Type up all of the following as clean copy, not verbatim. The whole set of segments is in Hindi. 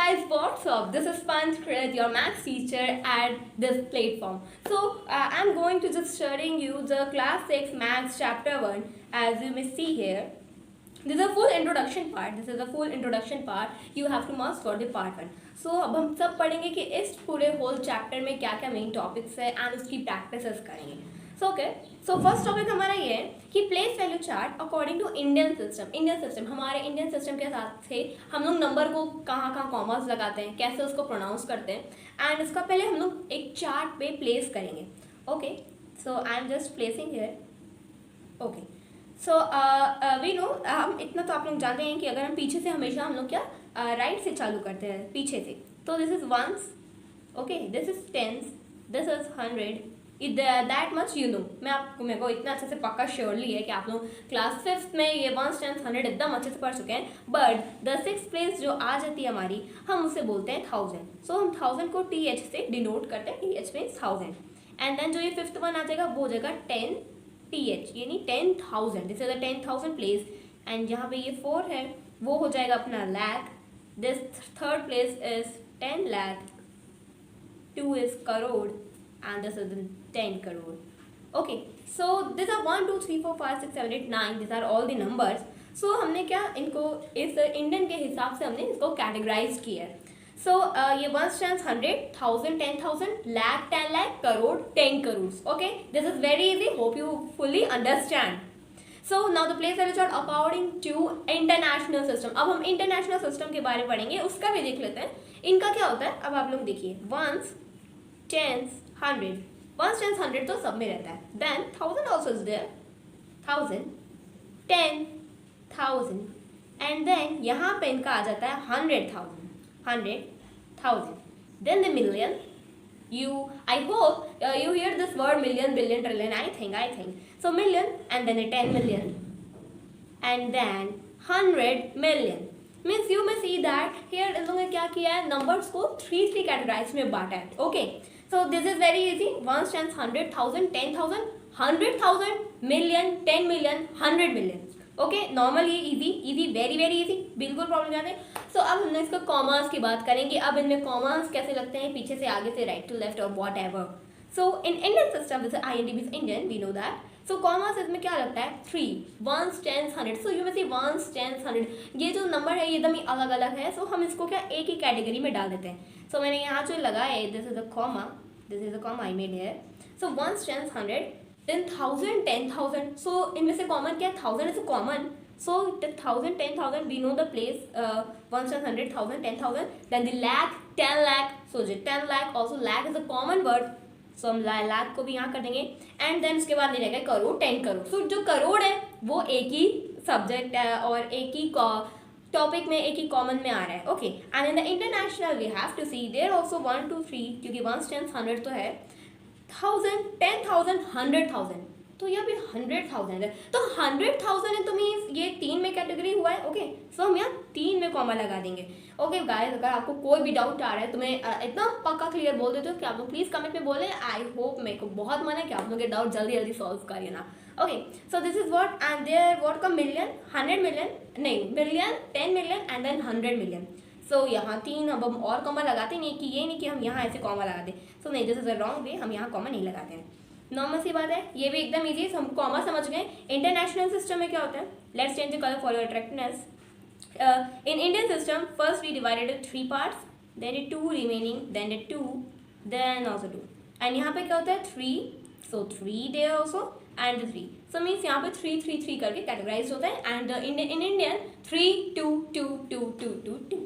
guys, what's up? This is Pankrit, your maths teacher at this platform. So I'm going to just sharing you the class 6 maths chapter 1 as you may see here. This is a full introduction part. This is a full introduction part. You have to master the part 1. So अब हम सब पढ़ेंगे कि इस पूरे होल चैप्टर में क्या क्या मेन टॉपिक्स है एंड उसकी प्रैक्टिसेस करेंगे. सो फर्स्ट टॉपिक हमारा ये है कि place value chart according to Indian system. हमारे इंडियन सिस्टम के साथ से हम लोग नंबर को कहाँ कहाँ कॉमर्स लगाते हैं, कैसे उसको प्रोनाउंस करते हैं एंड उसका पहले हम लोग एक चार्ट पे प्लेस करेंगे. Okay, so I am just placing here. Okay, so we know, हम इतना तो आप लोग जानते हैं कि अगर हम पीछे से हमेशा हम लोग क्या राइट से चालू करते हैं, पीछे से. तो this is ones, okay, this is tens, this is 100. That much you know. मेरे को इतना अच्छे से पक्का श्योरली है कि आप लोग क्लास 5th में ये 1s 10s 100 एकदम अच्छे से पढ़ चुके हैं. बट द 6th प्लेस जो आ जाती है हमारी, हम उसे बोलते हैं 1000. सो हम 1000 को TH से डिनोट करते हैं. TH means 1000. एंड देन जो ये 5th वन आ जाएगा वो हो जाएगा 10 TH, यानी 10,000. This is the 10,000 place. And जहाँ पे ये 4 है वो हो जाएगा अपना lakh. This third place is 10 lakh. 2 is crore. And this is 10 crore. Okay, so these are 1 2 3 4 5 6 7 8 9. These are all the numbers. So हमने क्या इनको इस इंडियन के हिसाब से हमने इसको कैटेगराइज किया है. सो ये 1s 10s 100 1000 10,000 lakh 10 lakh crore 10 crores. Okay, this is very easy. Hope you fully understand. So now the place value chart according to international system. अब हम इंटरनेशनल सिस्टम के बारे में पढ़ेंगे, उसका भी देख लेते हैं. इनका क्या होता है अब आप लोग देखिए. 1s 10s 100. 1s 10s 100 तो सब में रहता है. Then 1000 also is there. 1000 10,000 and then यहाँ पे इनका आ जाता है 100,000. Then the million. I hope you hear this word million, billion, trillion. I think. So million and then a 10 million and then 100 million. Means you may see that here इन लोगों ने क्या किया है, numbers को 3 categories में बांटा है. Okay. So this is very easy. 1s 10s 100,000 10,000 100,000 million 10 million 100 million. Okay, normally easy very easy, बिल्कुल प्रॉब्लम जाते हैं. सो अब हम इसका कॉमर्स की बात करेंगे. अब इनमें कॉमर्स कैसे लगते हैं, पीछे से आगे से राइट टू लेफ्ट और whatever. So in Indian system जैसे IND means Indian, we know that. So commas इसमें क्या लगता है 3 1s 10s 100. सो यू में से 1s 10s 100 ये जो नंबर है ये एकदम ही अलग अलग है. सो हम इसको क्या एक ही कैटेगरी में डाल देते हैं. सो मैंने यहाँ जो लगाया है this is a comma I made here. So 1s 10s 100 then 1000 10,000. So इनमें से कॉमन क्या है, 1000 is a common. So the 1000 10,000 we know the place. 1s 100,000 10,000. Then the lakh 10 lakh. So the 10 lakh also lakh is a common word. So हम lakh को भी यहाँ कर देंगे. And then उसके बाद नहीं रहेगा करोड़ 10 करोड़. So जो करोड़ है वो एक ही सब्जेक्ट है और एक ही टॉपिक में एक ही कॉमन में आ रहा है. Okay, and in the international we have to see there also 1 2 3 क्योंकि 1s 10s 100 तो है. 1000 10,000 100,000 तो यह भी 100,000 है. तो 100,000 है तो मीन्स ये 3 में कैटेगरी हुआ है. ओके, सो हम यहाँ 3 में कॉमा लगा देंगे. ओके गाइस, अगर आपको कोई भी डाउट आ रहा है तो मैं इतना पक्का क्लियर बोल देते हो कि आप लोग प्लीज़ कमेंट में बोले. आई होप मेरे को बहुत मन है कि आप लोग के डाउट जल्दी सॉल्व करिए ना. Okay, so this is what and there what का मिलियन 100 मिलियन नहीं million 10 million and then 100 million. So यहाँ 3 अब हम और कॉमा लगाते नहीं कि ये नहीं कि हम यहाँ ऐसे कॉमा लगाते. सो नहीं, this is a wrong way, हम यहाँ कॉमा नहीं लगाते हैं. नॉर्मल सी बात है, ये भी एकदम ईजी. हम कॉमा समझ गए. इंटरनेशनल सिस्टम में क्या होता है, let's change the colour for your attractiveness. In Indian system first we divided it 3 parts, then it 2 remaining, then it 2, then also 2. And यहाँ पे क्या होता है 3. So 3 there also and 3. So means यहाँ पे 3 3 3 करके कैटेगराइज होता है. And in Indian 3 2 2 2 2 2 2.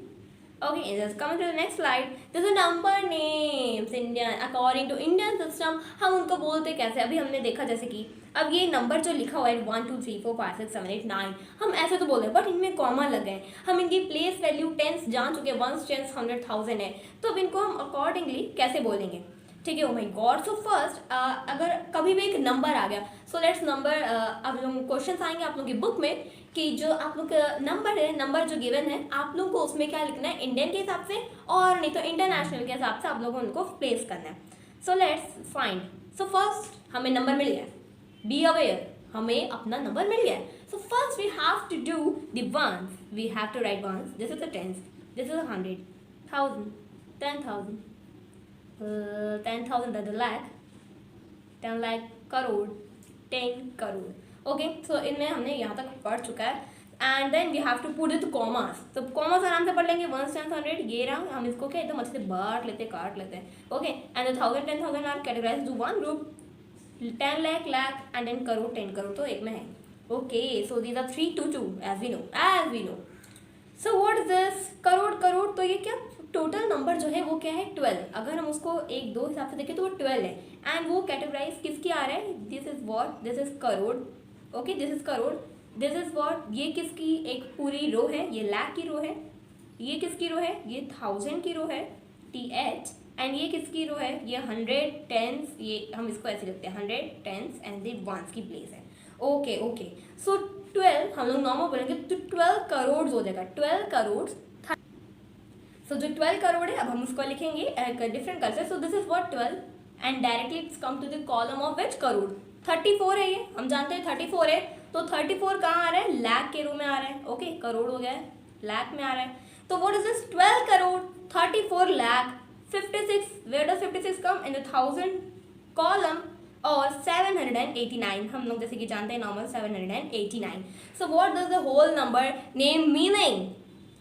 Okay, just coming to the next slide. This is number names Indian according to Indian system. हम उनको बोलते कैसे, अभी हमने देखा जैसे कि अब ये नंबर जो लिखा हुआ है 1 2 3 4 5 6 7 8 9 हम ऐसे तो बोल रहे हैं बट इनमें कॉमा लग गए. हम इनकी प्लेस वैल्यू टेंस जान चुके हैं. 1s 10s 100,000 है तो अब इनको हम अकॉर्डिंगली कैसे बोलेंगे. ठीक है, oh my God. So first अगर कभी भी एक नंबर आ गया, सो लेट्स नंबर, अब क्वेश्चन आएंगे आप लोगों की बुक में कि जो आप लोग का नंबर है, नंबर जो गिवन है आप लोग को उसमें क्या लिखना है इंडियन के हिसाब से और नहीं तो इंटरनेशनल के हिसाब से आप लोगों को उनको प्लेस करना है. So let's find. So first हमें नंबर मिल गया. बी अवेयर, हमें अपना नंबर मिल गया. So first we have to do the ones. We have to write ones. This is the tens, this is 100 1000, 10,000, 10,000 that lakh, 10 lakh, crore, 10 crore. Okay, so इनमें हमने यहाँ तक पढ़ चुका है। And then we have to put it commas, तो कॉमर्स आराम से पढ़ लेंगे। 1 10 100 ये रहा, हम इसको क्या एकदम अच्छे से बांट लेते, काट लेते हैं। Okay, and 1000 10,000 are categorised to one group, 10 lakh lakh and then crore 10 crore तो एक में है। Okay, so these are 3 to 2 as we know. So what is this crore, crore तो ये क्या टोटल नंबर जो है वो क्या है 12। अगर हम उसको 1 2 हिसाब से देखें तो वो 12 है। एंड वो कैटेगराइज किसकी आ रहा है, this is what, this is crore. Okay, this is crore, this is what, ये किसकी एक पूरी रो है, ये लाख की रो है। ये किसकी रो है, ये 1000 की रो है, TH। एंड ये किसकी रो है, ये 100 टेंस, ये हम इसको ऐसे लिखते हैं 100 टेंस एंड दे वंस की प्लेस है। ओके ओके, सो 12 हम लोग नॉर्मल बोलेंगे तो 12 करोड़ हो जाएगा, 12 करोड़। सो जो 12 करोड़ है अब हम उसको लिखेंगे different colour. So this is what 12 and directly it's come to the column of which crore. 34 है, ये हम जानते हैं 34 है, तो 34 कहाँ आ रहा है, लाख के रूप में आ रहा है। ओके, करोड़ हो गया है, लाख में आ रहा है। तो what is this 12 crore 34 lakh 56, where does 56 come in the 1000 column, और 789 हम लोग जैसे कि जानते हैं normal 789। So what does the whole number name meaning,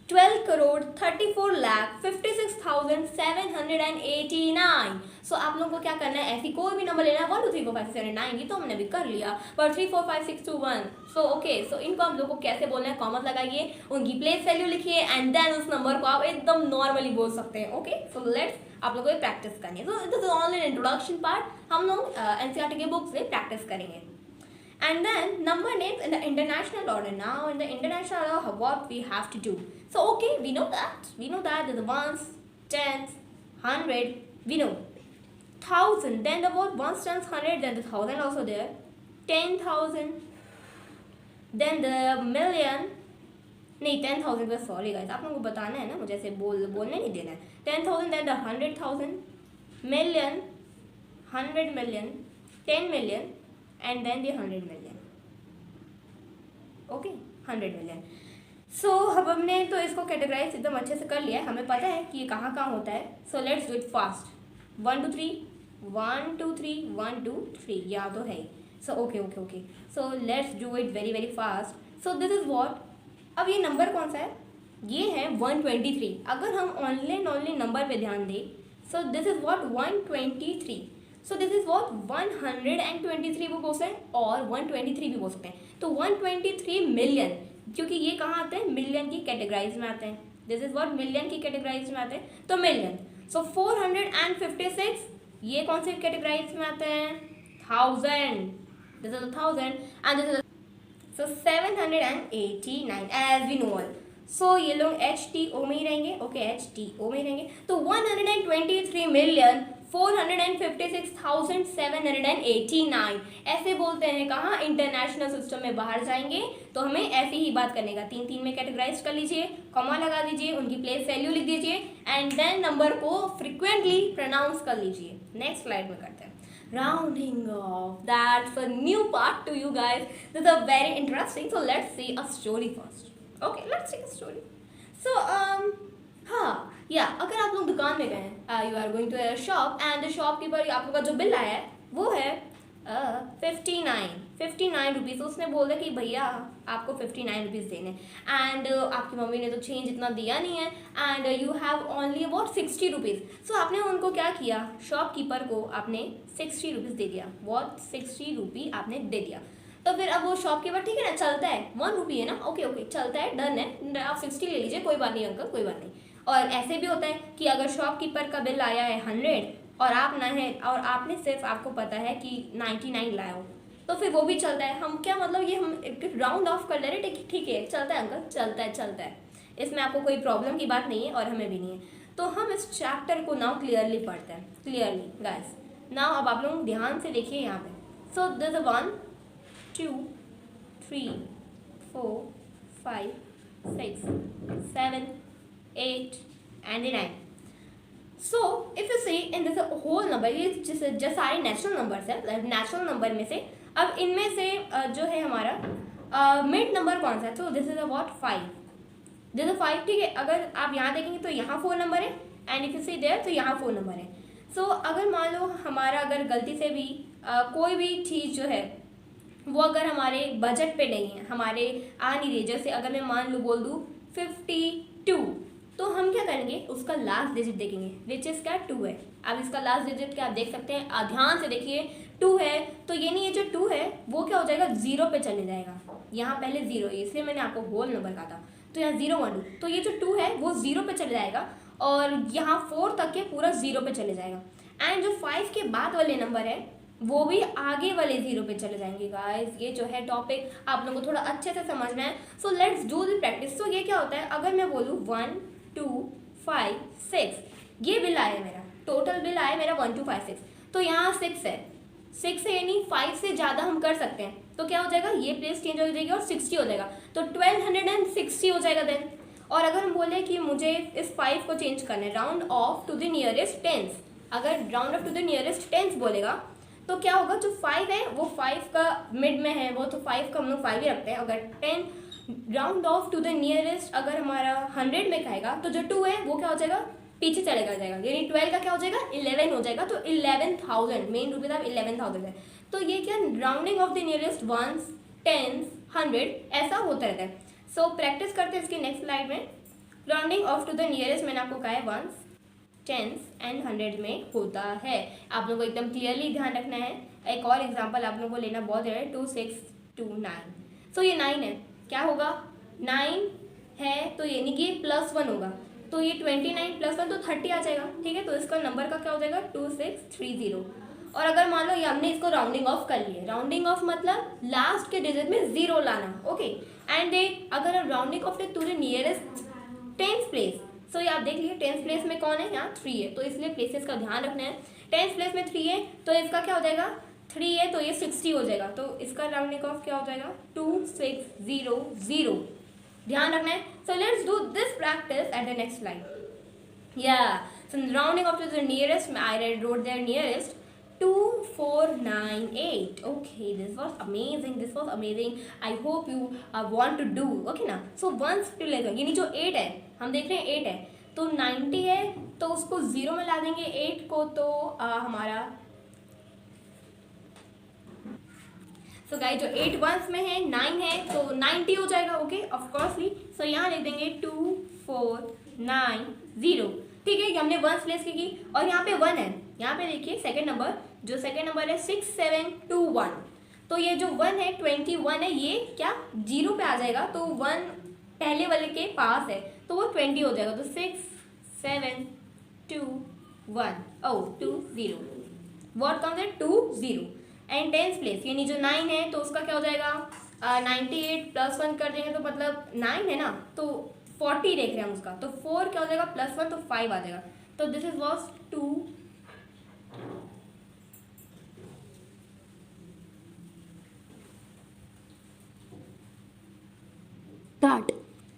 12 crore 34 lakh 56,789। So आप लोगों को क्या करना है, ऐसी कोई भी नंबर लेना है, 1 2 3 4 5 6 7 8 9, ये तो हमने भी कर लिया, पर 3 4 5 6 2 1। सो ओके, सो इनको आप लोगों को कैसे बोलना है, कॉमर्स लगाइए, उनकी प्लेस वैल्यू लिखिए एंड देन उस नंबर को आप एकदम नॉर्मली बोल सकते हैं। ओके, सो लेट्स आप लोगों को प्रैक्टिस करनी है। So this is only introduction part, हम लोग एनसीईआरटी के बुक से प्रैक्टिस करेंगे। And then number names in the international order. Now in the international order, what we have to do? So okay, we know that there's the ones, tens, 100. We know 1000. Then the what ones, tens, 100. Then the 1000 also there. 10,000. Then the million. नहीं 10,000 का सॉरी गाइस, आप लोगों को बताना है ना, मुझे ऐसे बोलने नहीं देना है। 10,000, then the 100,000, million, 100 million, 10 million. And then the 100 million. Okay, 100 million. So अब हमने तो इसको कैटेगराइज एकदम अच्छे से कर लिया है, हमें पता है कि ये कहाँ कहाँ होता है। So let's do it fast, 1 2 3 1 2 3 1 2 3, या तो है। So okay okay okay, so let's do it very very fast. So this is what, अब ये नंबर कौन सा है, ये है 123। अगर हम ओनली नंबर पे ध्यान दें, सो this is what 123। So this is what 123 भी बोल सकते हैं और 123 भी बोल सकते हैं। तो 123 मिलियन, क्योंकि ये कहाँ आते हैं, मिलियन की कैटेगराइज में आते हैं। दिस इज वॉट मिलियन की कैटेगराइज में आते हैं, तो मिलियन। सो 456 ये कौन से कैटेगराइज में आते हैं, 1000, this is 1000 and this is so 789 as we know all. So ये लोग HTO में ही रहेंगे। ओके, HTO में ही रहेंगे। तो 123,456,789 ऐसे बोलते हैं। कहाँ, इंटरनेशनल सिस्टम में बाहर जाएंगे तो हमें ऐसे ही बात करने का, 3 3 में कैटेगराइज कर लीजिए, कॉमा लगा दीजिए, उनकी प्लेस वैल्यू लिख दीजिए एंड देन नंबर को फ्रिक्वेंटली प्रोनाउंस कर लीजिए। नेक्स्ट स्लाइड में करते हैं rounding off. That's a new part to you guys. This is very interesting. So let's see a story first. Okay, let's see a story. So अगर आप लोग दुकान में गए, you are going to a shop and the shopkeeper आप लोग का जो बिल आया है वो है 59 रुपीज़। उसने बोला कि भैया आपको 59 रुपीज़ देने, एंड आपकी मम्मी ने तो चेंज इतना दिया नहीं है and you have only about 60 rupees. So आपने उनको क्या किया, शॉपकीपर को आपने 60 रुपीज़ दे दिया। वॉट 60 रुपी आपने दे दिया। तो फिर अब वो शॉपकीपर ठीक है ना, चलता है, 1 रुपी है ना, ओके ओके चलता है, डन है, आप 60 ले लीजिए, कोई बात नहीं अंकल, कोई बात नहीं। और ऐसे भी होता है कि अगर शॉपकीपर का बिल आया है 100 और आप ना है और आपने सिर्फ, आपको पता है कि 99 लाए हो, तो फिर वो भी चलता है। हम क्या मतलब ये हम राउंड ऑफ कर ले रहे, ठीक है चलता है अंकल, चलता है, इसमें आपको कोई प्रॉब्लम की बात नहीं है और हमें भी नहीं है। तो हम इस चैप्टर को नाउ क्लियरली पढ़ते हैं, क्लियरली गाइस। नाउ अब आप लोग ध्यान से देखिए यहाँ पे। So this 1 2 3 4 5 6 7 8 and 9. So if you see in this whole number, ये just सारे नेचुरल नंबर्स है, नेचुरल नंबर में से अब इनमें से जो है हमारा मिड नंबर कौन सा है, तो this is about 5, this is 5, ठीक है। अगर आप यहाँ देखेंगे तो यहाँ 4 नंबर है and if you see there तो यहाँ 4 नंबर है। सो अगर मान लो हमारा अगर गलती से भी कोई भी चीज़ जो है वो अगर हमारे बजट पे नहीं है, हमारे आ नहीं रही, जैसे अगर मैं मान लूँ बोल दूँ 52, तो हम क्या करेंगे, उसका लास्ट डिजिट देखेंगे विच इज़ क्या 2 है। अब इसका लास्ट डिजिट क्या आप देख सकते हैं, ध्यान से देखिए 2 है, तो ये नहीं, ये जो 2 है वो क्या हो जाएगा 0 पे चले जाएगा। यहाँ पहले 0 है इसलिए मैंने आपको होल नंबर कहा था, तो यहाँ 0 1 2, तो ये जो 2 है वो 0 पे चले जाएगा और यहाँ 4 तक के पूरा 0 पे चले जाएगा। एंड जो 5 के बाद वाले नंबर है वो भी आगे वाले 0 पे चले जाएंगे। गाइस ये जो है टॉपिक आप लोगों को थोड़ा अच्छे से समझना है। So let's do the practice. So ये क्या होता है, अगर मैं बोलूँ 1 2 5 6, ये बिल आया मेरा, टोटल बिल आया मेरा 1 2 5 6, तो यहाँ 6 है, 6 है यानी 5 से ज़्यादा हम कर सकते हैं, तो क्या हो जाएगा, ये प्लेस चेंज हो जाएगी और 60 हो जाएगा, तो 1260 हो जाएगा देन। और अगर हम बोले कि मुझे इस 5 को चेंज करना है, round off to the nearest tens, अगर round off to the nearest tens बोलेगा तो क्या होगा, जो 5 है वो 5 का मिड में है, वो तो 5 का हम लोग 5 ही रखते हैं। अगर 10 round off to the nearest अगर हमारा 100 में कहेगा तो जो 2 है वो क्या हो जाएगा, पीछे चलेगा जाएगा, यानी 12 का क्या हो जाएगा 11 हो जाएगा, तो 11,000 मेन रूप में 11,000 है। तो ये क्या rounding off the nearest ones, tens, 100 ऐसा होता रहता है। सो प्रैक्टिस करते हैं इसकी नेक्स्ट स्लाइड में। Rounding off to the nearest मैंने आपको कहा है वंस, टेंस एंड 100 में होता है, आप लोगों को एकदम क्लियरली ध्यान रखना है। एक और एग्जांपल आप लोगों को लेना बहुत है, 2 6 2 9। सो ये 9 है, क्या होगा 9 है तो यानी कि +1 होगा, तो ये 29 +1 तो 30 आ जाएगा, ठीक है। तो इसका नंबर का क्या हो जाएगा 2630। और अगर मान लो ये हमने इसको राउंडिंग ऑफ कर लिया, राउंडिंग ऑफ मतलब लास्ट के डिजिट में 0 लाना, ओके। एंड दे अगर हम rounding off to the nearest tens place, so ये आप देख लीजिए टेंथ प्लेस में कौन है, यहाँ 3 है, तो इसलिए प्लेसेस का ध्यान रखना है। टेंथ प्लेस में 3 है तो इसका क्या हो जाएगा 3 है तो ये 60 हो जाएगा, तो इसका राउंडिंग ऑफ क्या हो जाएगा 2600, ध्यान रखना है। So let's do this practice at the next slide. या so rounding off to the nearest, I wrote there nearest 2498. Okay, this was amazing. I hope you want to do, okay ना। So once to लेकर यानी जो 8 है, हम देख रहे हैं 8 है तो 90 है तो उसको 0 में ला देंगे 8 को, तो हमारा सो गाइस जो 8 वंस में है 9 है तो 90 हो जाएगा, ओके ऑफकोर्सली। सो यहाँ लिख देंगे 2490, ठीक है, ये हमने वंस प्लेस की और यहाँ पे 1 है, यहाँ पे देखिए सेकंड नंबर, जो सेकंड नंबर है 6721, तो ये जो 1 है 21 है, ये क्या 0 पे आ जाएगा, तो 1 पहले वाले के पास है तो वो 20 हो जाएगा, तो 6721 20 what comes at 20। And tenth place यानी जो 9 है तो उसका क्या हो जाएगा 98 +1 कर देंगे तो मतलब 9 है ना, तो 40 देख रहे हैं हम उसका, तो 4 क्या हो जाएगा +1 तो 5 आ जाएगा, तो दिस इज वॉज 2 स्टार्ट।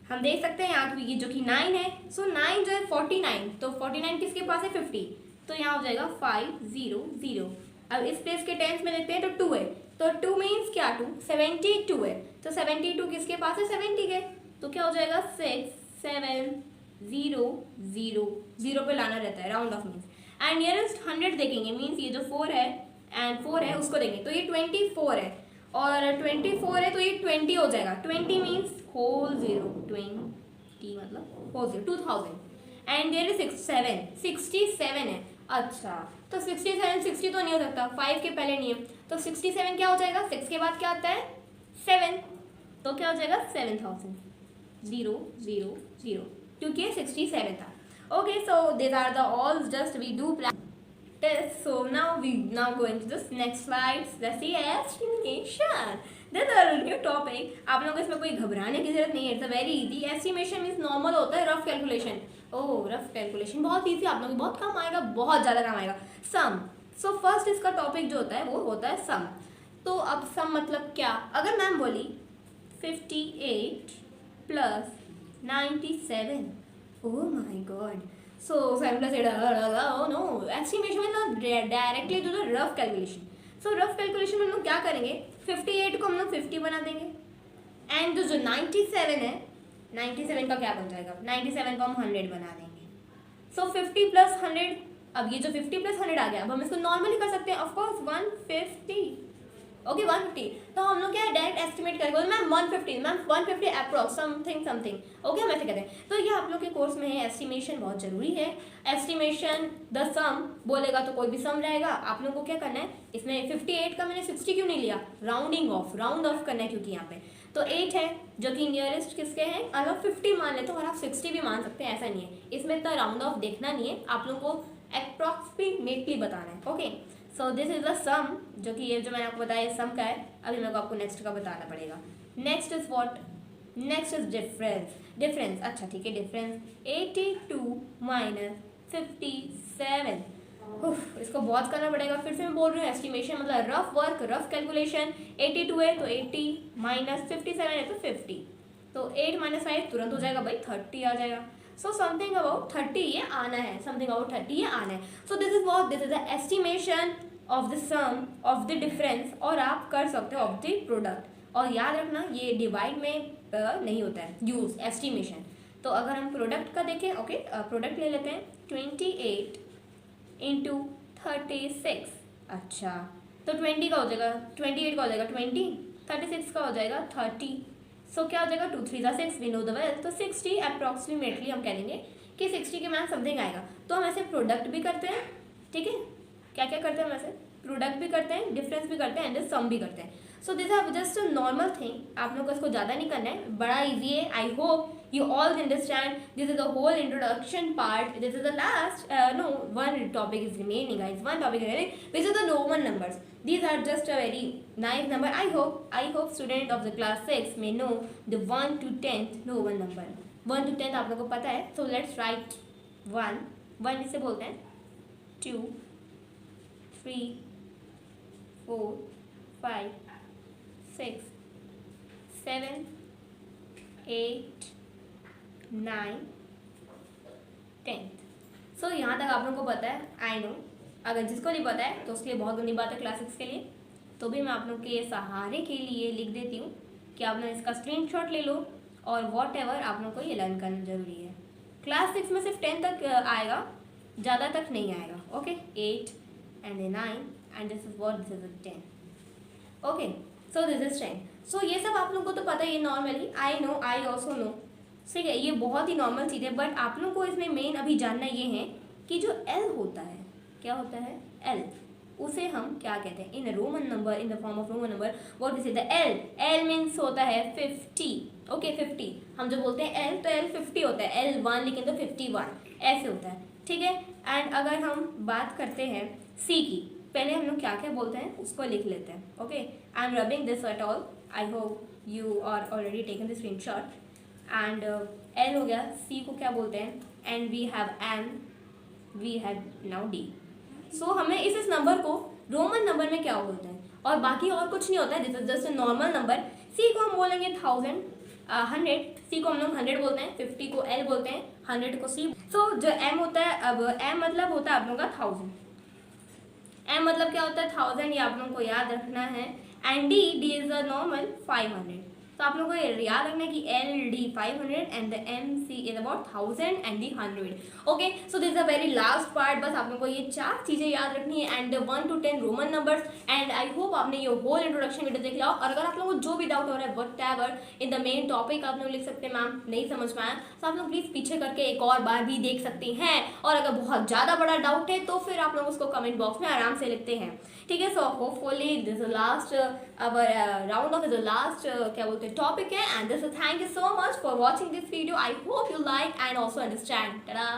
हम देख सकते हैं यहाँ की जो कि 9 है, सो 9 जो है 49, तो 49 किसके पास है 50, तो यहाँ हो जाएगा 500। अब इस प्लेस के टेंस में देखते हैं तो 2 है, तो 2 मीन्स क्या 2 72 है, तो 72 किसके पास है 70 के, तो क्या हो जाएगा 6700 पे लाना रहता है round of means. And nearest 100 देखेंगे मीन्स ये जो 4 है एंड 4 है उसको देंगे, तो ये 24 है और 24 है तो ये 20 हो जाएगा, 20 मीन्स होल 0, 20 मतलब होल 0, 2000। एंड देयर इज 67 है, अच्छा तो 67 60 तो नहीं हो सकता, 5 के पहले नहीं है, तो 67 क्या हो जाएगा 6 के बाद क्या आता है 7, तो क्या हो जाएगा 7000 क्योंकि 67 था। Okay so this are the all just we do practice. So now we going to this next slide. Let's see estimation. This is a new topic. आप लोगों को इसमें कोई घबराने की जरूरत नहीं है, it's very easy. Estimation means normal होता है रफ कैलकुलेशन। ओह रफ कैलकुलेशन बहुत इजी, आप लोगों को बहुत काम आएगा, बहुत ज़्यादा काम आएगा। सम, सो फर्स्ट इसका टॉपिक जो होता है वो होता है सम। तो अब सम मतलब क्या, अगर मैम बोली 58 + 97, oh my god, so 7 + 8, oh no, estimation में ना directly to the rough calculation. So rough calculation में हम लोग क्या करेंगे 58 को हम लोग 50 बना देंगे, एंड जो 97 है 97 का क्या बन जाएगा 97 को हम 100 बना देंगे। सो 50 प्लस 100, अब ये जो 50 प्लस 100 आ गया, अब हम इसको नॉर्मली कर सकते हैं ऑफकोर्स 150, ओके 150। तो हम लोग क्या डायरेक्ट एस्टिमेट करेंगे, ma'am 150, ma'am 150 approx something something, okay हम ऐसे कहते हैं। तो ये आप लोग के कोर्स में है, एस्टिमेशन बहुत जरूरी है। एस्टिमेशन द सम बोलेगा तो कोई भी सम रहेगा, आप लोगों को क्या करना है, इसमें 58 का मैंने 60 क्यों नहीं लिया, राउंड ऑफ करना है, क्योंकि यहाँ पे तो 8 है जो कि नियरेस्ट किसके हैं, अगर 50 मान लेते हो और आप 60 भी मान सकते हैं, ऐसा नहीं है, इसमें इतना राउंड ऑफ देखना नहीं है, आप लोगों को अप्रॉक्सीमेटली बताना है, okay. So this is the sum, जो कि ये जो मैंने आपको बताया सम का है, अभी मेरे को आपको नेक्स्ट का बताना पड़ेगा। Next is what, next is difference, अच्छा ठीक है, डिफरेंस 82 माइनस 57, इसको बहुत करना पड़ेगा, फिर से मैं बोल रही हूँ, एस्टिमेशन मतलब रफ वर्क, रफ कैलकुलेशन। 82 है तो 80 माइनस 57 है तो 50, तो 8 माइनस 5 तुरंत हो जाएगा भाई, 30 आ जाएगा। सो समथिंग अबाउट 30 ये आना है, समथिंग अबाउट 30 ये आना है। So this is what, this is the estimation of the sum of the difference, और आप कर सकते हो ऑफ द प्रोडक्ट। और याद रखना ये डिवाइड में नहीं होता है यूज एस्टिमेशन। तो अगर हम प्रोडक्ट का देखें, ओके प्रोडक्ट ले लेते हैं, 28 इंटू 36, अच्छा तो 20 का हो जाएगा, 28 का हो जाएगा 20, 36 का हो जाएगा 30, सो क्या हो जाएगा 2 3 6, वी नो द वेल, तो 60 अप्रॉक्सीमेटली हम कह देंगे कि 60 के मैम समथिंग आएगा। तो हम ऐसे प्रोडक्ट भी करते हैं, ठीक है, क्या क्या करते हैं हम ऐसे, प्रोडक्ट भी करते हैं, डिफरेंस भी करते हैं, एंड सम भी करते हैं। So this are just a normal thing, आप लोग को इसको ज़्यादा नहीं करना है, बड़ा ईजी है। I hope you all understand, this is the whole introduction part, this is the last no, one topic is remaining guys, one topic is remaining, which is the Roman numbers. These are just a very nice number. I hope student of the class 6 may know the 1 to 10th Roman number. 1 to 10th आप लोगों को पता है, so let's write 1 इसे बोलते हैं, 2 3 4 5 6 7 8 9 10th। सो यहाँ तक आप लोगों को पता है, आई नो। अगर जिसको नहीं पता है तो उसके लिए बहुत गंदी बात है क्लास 6 के लिए, तो भी मैं आप लोग के सहारे के लिए लिख देती हूँ कि आप लोग इसका स्क्रीनशॉट ले लो, और वॉट एवर आप लोग को ये लर्न करना जरूरी है। क्लास 6 में सिर्फ 10 तक आएगा, ज़्यादा तक नहीं आएगा, okay 8 and 9 and this is what, this is 10, okay. So this is 10। So ये सब आप लोग को तो पता ही है normally, I know, I also know, ठीक है, ये बहुत ही नॉर्मल चीज़ है। बट आप लोग को इसमें मेन अभी जानना ये है कि जो एल होता है, क्या होता है एल, उसे हम क्या कहते हैं in Roman number, in the form of Roman number, what is the L, L means होता है 50, ओके 50, हम जो बोलते हैं एल, तो एल 50 होता है, एल 1 लिखें तो 51 ऐसे होता है, ठीक है। एंड अगर हम बात करते हैं सी की, पहले हम लोग क्या क्या बोलते हैं उसको लिख लेते हैं, okay. I am rubbing this at all, I hope you are already taken the screenshot. And L हो गया, सी को क्या बोलते हैं, and we have N, we have now D. So हमें इस नंबर को रोमन नंबर में क्या बोलते हैं, और बाकी और कुछ नहीं होता है, this is just a normal number. C को हम बोलेंगे 1000, 100, सी को हम लोग 100 बोलते हैं, 50 को एल बोलते हैं, 100 को सी। सो जो एम होता है, अब एम मतलब होता है आप लोगों का 1000, एम मतलब क्या होता है 1000, ये आप लोगों को याद रखना है। And D, D is a normal 500, तो आप लोगों को याद रखना है कि L D 500 and the M C is about 1000 and D 100, okay. So this is a very last part, बस आप लोगों को ये 4 चीज़ें याद रखनी है, and 1 to 10 Roman numbers. And I hope आपने ये होल इंट्रोडक्शन वीडियो देख लिया हो, और अगर आप लोगों को जो भी डाउट हो रहा है what ever in the main topic, आप लोग लिख सकते हैं मैम नहीं समझ में आया, तो आप लोग प्लीज़ पीछे करके एक और बार भी देख सकती हैं, और अगर बहुत ज़्यादा बड़ा डाउट है तो फिर आप लोग उसको कमेंट बॉक्स में आराम से लिखते हैं, ठीक है। So hopefully this is last our round of, is last क्या बोलते हैं टॉपिक है, and this is thank you so much for watching this video. I hope you like and also understand. Ta-da!